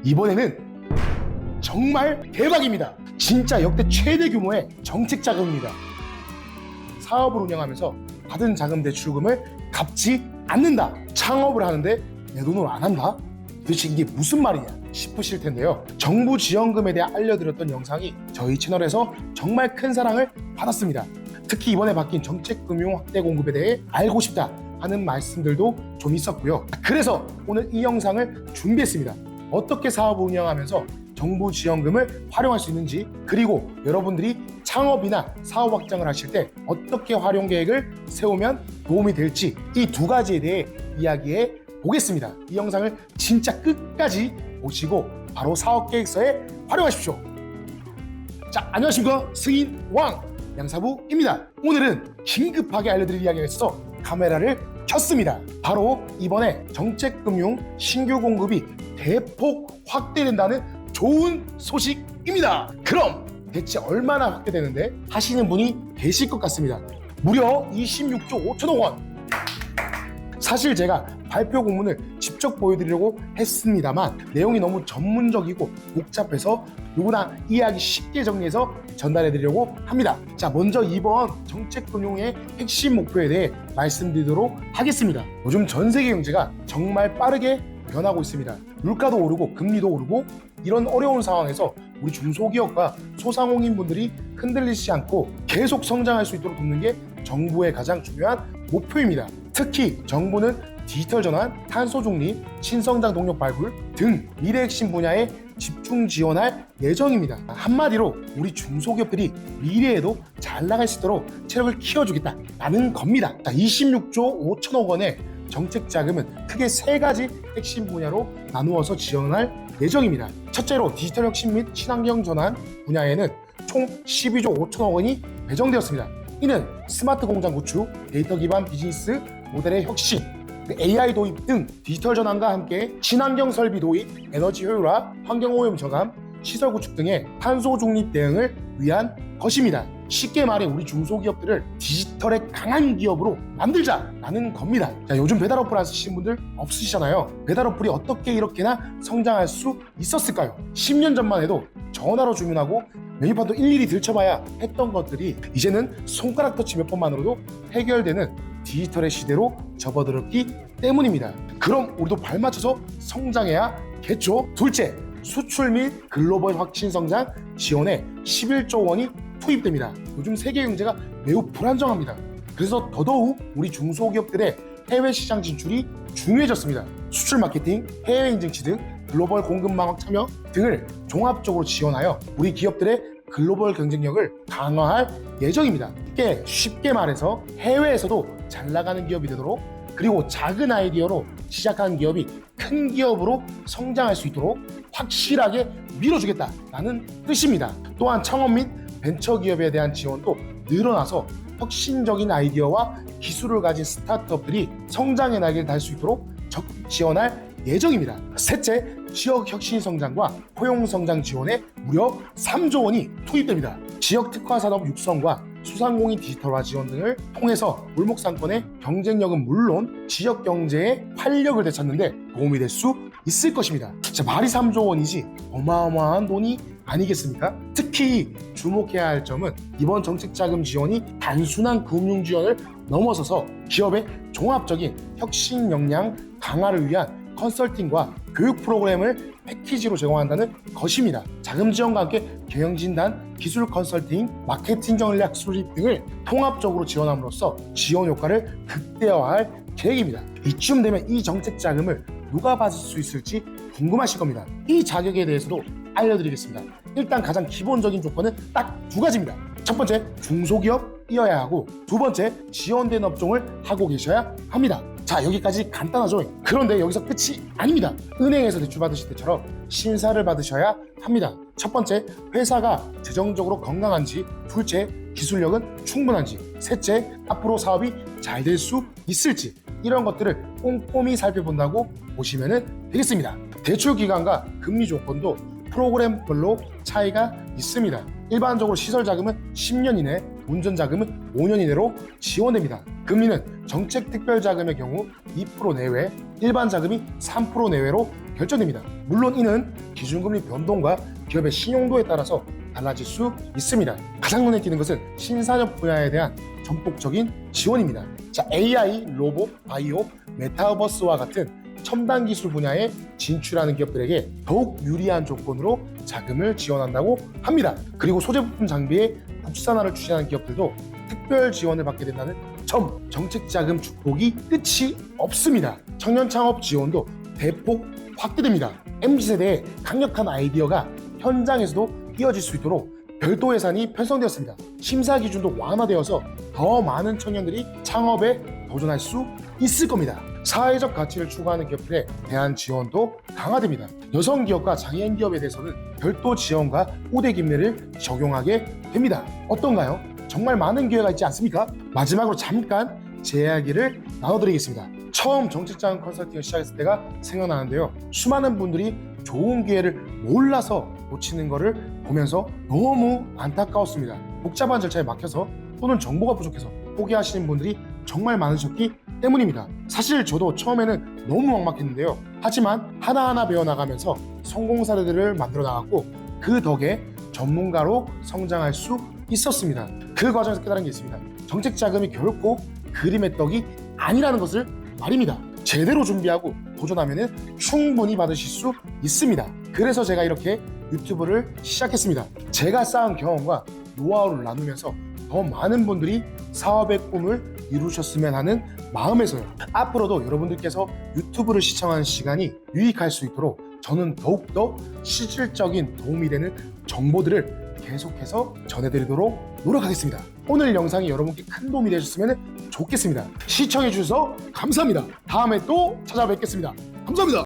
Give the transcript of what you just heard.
이번에는 정말 대박입니다. 진짜 역대 최대 규모의 정책 자금입니다. 사업을 운영하면서 받은 자금 대출금을 갚지 않는다. 창업을 하는데 내 돈으로 안 한다? 도대체 이게 무슨 말이냐 싶으실 텐데요. 정부 지원금에 대해 알려드렸던 영상이 저희 채널에서 정말 큰 사랑을 받았습니다. 특히 이번에 바뀐 정책금융 확대 공급에 대해 알고 싶다 하는 말씀들도 좀 있었고요. 그래서 오늘 이 영상을 준비했습니다. 어떻게 사업을 운영하면서 정부 지원금을 활용할 수 있는지, 그리고 여러분들이 창업이나 사업 확장을 하실 때 어떻게 활용 계획을 세우면 도움이 될지, 이 두 가지에 대해 이야기해 보겠습니다. 이 영상을 진짜 끝까지 보시고 바로 사업 계획서에 활용하십시오. 자, 안녕하십니까, 승인 왕 양사부입니다. 오늘은 긴급하게 알려드릴 이야기가 있어서 카메라를 켰습니다. 바로 이번에 정책금융 신규 공급이 대폭 확대된다는 좋은 소식입니다. 그럼 대체 얼마나 확대되는데 하시는 분이 계실 것 같습니다. 무려 26조 5천억 원. 사실 제가 발표 공문을 직접 보여드리려고 했습니다만 내용이 너무 전문적이고 복잡해서 누구나 이해하기 쉽게 정리해서 전달해드리려고 합니다. 자, 먼저 이번 정책금융의 핵심 목표에 대해 말씀드리도록 하겠습니다. 요즘 전 세계 경제가 정말 빠르게 변하고 있습니다. 물가도 오르고 금리도 오르고, 이런 어려운 상황에서 우리 중소기업과 소상공인분들이 흔들리지 않고 계속 성장할 수 있도록 돕는 게 정부의 가장 중요한 목표입니다. 특히 정부는 디지털 전환, 탄소 중립, 신성장 동력 발굴 등 미래 핵심 분야에 집중 지원할 예정입니다. 한마디로 우리 중소기업들이 미래에도 잘 나갈 수 있도록 체력을 키워주겠다라는 겁니다. 26조 5천억 원의 정책 자금은 크게 세 가지 핵심 분야로 나누어서 지원할 예정입니다. 첫째로 디지털 혁신 및 친환경 전환 분야에는 총 12조 5천억 원이 배정되었습니다. 이는 스마트 공장 구축, 데이터 기반 비즈니스 모델의 혁신, AI 도입 등 디지털 전환과 함께 친환경 설비 도입, 에너지 효율화, 환경오염 저감, 시설 구축 등의 탄소 중립 대응을 위한 것입니다. 쉽게 말해 우리 중소기업들을 디지털에 강한 기업으로 만들자라는 겁니다. 자, 요즘 배달 어플 안 쓰시는 분들 없으시잖아요. 배달 어플이 어떻게 이렇게나 성장할 수 있었을까요? 10년 전만 해도 전화로 주문하고 메뉴판도 일일이 들춰봐야 했던 것들이 이제는 손가락 터치 몇 번만으로도 해결되는 디지털의 시대로 접어들었기 때문입니다. 그럼 우리도 발맞춰서 성장해야겠죠. 둘째, 수출 및 글로벌 혁신 성장 지원에 11조 원이 투입됩니다. 요즘 세계 경제가 매우 불안정합니다. 그래서 더더욱 우리 중소기업들의 해외 시장 진출이 중요해졌습니다. 수출 마케팅, 해외 인증치 등 글로벌 공급망 참여 등을 종합적으로 지원하여 우리 기업들의 글로벌 경쟁력을 강화할 예정입니다. 쉽게 말해서 해외에서도 잘 나가는 기업이 되도록, 그리고 작은 아이디어로 시작한 기업이 큰 기업으로 성장할 수 있도록 확실하게 밀어주겠다라는 뜻입니다. 또한 창업 및 벤처기업에 대한 지원도 늘어나서 혁신적인 아이디어와 기술을 가진 스타트업들이 성장의 날개를 달 수 있도록 적극 지원할 예정입니다. 셋째, 지역 혁신 성장과 포용 성장 지원에 무려 3조 원이 투입됩니다. 지역 특화 산업 육성과 소상공인 디지털화 지원 등을 통해서 골목상권의 경쟁력은 물론 지역 경제의 활력을 되찾는 데 도움이 될 수 있을 것입니다. 자, 말이 3조 원이지 어마어마한 돈이 아니겠습니까? 특히 주목해야 할 점은 이번 정책자금 지원이 단순한 금융 지원을 넘어서서 기업의 종합적인 혁신 역량 강화를 위한 컨설팅과 교육 프로그램을 패키지로 제공한다는 것입니다. 자금 지원과 함께 경영진단, 기술 컨설팅, 마케팅 전략 수립 등을 통합적으로 지원함으로써 지원 효과를 극대화할 계획입니다. 이쯤 되면 이 정책 자금을 누가 받을 수 있을지 궁금하실 겁니다. 이 자격에 대해서도 알려드리겠습니다. 일단 가장 기본적인 조건은 딱 두 가지입니다. 첫 번째, 중소기업이어야 하고, 두 번째, 지원된 업종을 하고 계셔야 합니다. 자, 여기까지 간단하죠? 그런데 여기서 끝이 아닙니다. 은행에서 대출 받으실 때처럼 심사를 받으셔야 합니다. 첫 번째, 회사가 재정적으로 건강한지, 둘째, 기술력은 충분한지, 셋째, 앞으로 사업이 잘 될 수 있을지, 이런 것들을 꼼꼼히 살펴본다고 보시면 되겠습니다. 대출 기간과 금리 조건도 프로그램별로 차이가 있습니다. 일반적으로 시설 자금은 10년 이내, 운전 자금은 5년 이내로 지원됩니다. 금리는 정책 특별 자금의 경우 2% 내외, 일반 자금이 3% 내외로 결정됩니다. 물론 이는 기준금리 변동과 기업의 신용도에 따라서 달라질 수 있습니다. 가장 눈에 띄는 것은 신산업 분야에 대한 전폭적인 지원입니다. 자, AI, 로봇, 바이오, 메타버스와 같은 첨단 기술 분야에 진출하는 기업들에게 더욱 유리한 조건으로 자금을 지원한다고 합니다. 그리고 소재부품 장비의 국산화를 추진하는 기업들도 특별 지원을 받게 된다는 점, 정책 자금 축복이 끝이 없습니다. 청년 창업 지원도 대폭 확대됩니다. MZ세대의 강력한 아이디어가 현장에서도 이어질 수 있도록 별도 예산이 편성되었습니다. 심사 기준도 완화되어서 더 많은 청년들이 창업에 도전할 수 있을 겁니다. 사회적 가치를 추구하는 기업들에 대한 지원도 강화됩니다. 여성 기업과 장애인 기업에 대해서는 별도 지원과 우대 김매를 적용하게 됩니다. 어떤가요? 정말 많은 기회가 있지 않습니까? 마지막으로 잠깐 제 이야기를 나눠드리겠습니다. 처음 정책자금 컨설팅을 시작했을 때가 생각나는데요. 수많은 분들이 좋은 기회를 몰라서 놓치는 것을 보면서 너무 안타까웠습니다. 복잡한 절차에 막혀서 또는 정보가 부족해서 포기하시는 분들이 정말 많으셨기 때문입니다. 사실 저도 처음에는 너무 막막했는데요. 하지만 하나하나 배워나가면서 성공 사례들을 만들어 나갔고 그 덕에 전문가로 성장할 수 있었습니다. 그 과정에서 깨달은 게 있습니다. 정책 자금이 결코 그림의 떡이 아니라는 것을 말입니다. 제대로 준비하고 도전하면 충분히 받으실 수 있습니다. 그래서 제가 이렇게 유튜브를 시작했습니다. 제가 쌓은 경험과 노하우를 나누면서 더 많은 분들이 사업의 꿈을 이루셨으면 하는 마음에서요. 앞으로도 여러분들께서 유튜브를 시청하는 시간이 유익할 수 있도록 저는 더욱더 실질적인 도움이 되는 정보들을 계속해서 전해드리도록 노력하겠습니다. 오늘 영상이 여러분께 큰 도움이 되셨으면 좋겠습니다. 시청해주셔서 감사합니다. 다음에 또 찾아뵙겠습니다. 감사합니다.